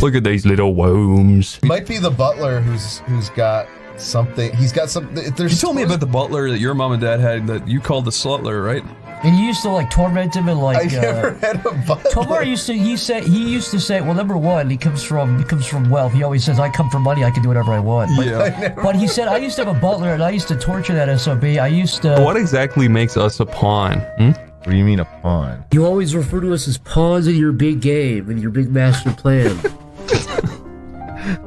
Look at these little worms. It might be the butler who's got something. He's got some. You told me about the butler that your mom and dad had that you called the slutler, right? And you used to like torment him and like. I never had a butler. Tomar used to say, well, number one, he comes from wealth. He always says, I come from money, I can do whatever I want. But, Yeah. But he said, I used to have a butler and I used to torture that SOB. I used to. What exactly makes us a pawn? What do you mean a pawn? You always refer to us as pawns in your big game, in your big master plan.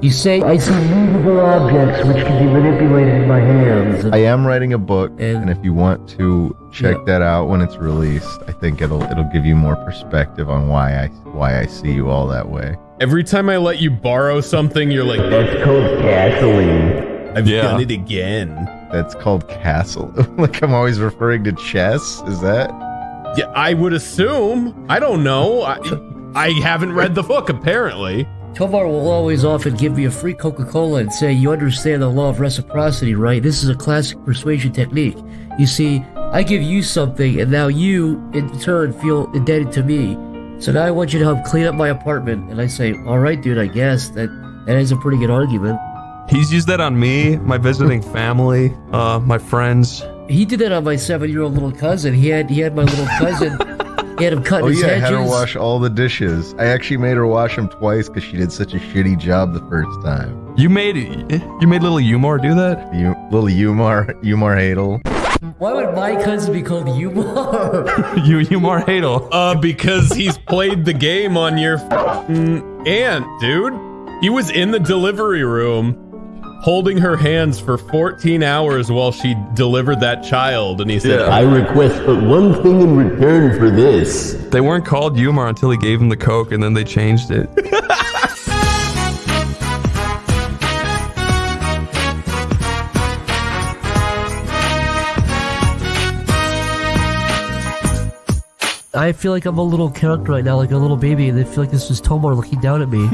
You say, I see movable objects which can be manipulated in my hands. I am writing a book, and if you want to check that out when it's released, I think it'll give you more perspective on why I see you all that way. Every time I let you borrow something, you're like, that's called castling. I've done it again. That's called castle. Like I'm always referring to chess. Is that? Yeah, I would assume. I don't know. I haven't read the book apparently. Tomar will always often give me a free Coca-Cola and say, you understand the law of reciprocity, right? This is a classic persuasion technique. You see, I give you something, and now you, in turn, feel indebted to me. So now I want you to help clean up my apartment. And I say, all right, dude, I guess. That is a pretty good argument. He's used that on me, my visiting family, my friends. He did that on my 7-year-old little cousin. He had my little cousin... He had him cutting his hedges. I had her wash all the dishes. I actually made her wash them twice because she did such a shitty job the first time. You made little Umar do that? Little Umar Hadel. Why would my cousin be called Umar? Umar Hadel. Because he's played the game on your aunt, dude. He was in the delivery room holding her hands for 14 hours while she delivered that child, and he said, I request but one thing in return for this. They weren't called Umar until he gave him the Coke, and then they changed it. I feel like I'm a little character right now, like a little baby, and I feel like this is Tomar looking down at me.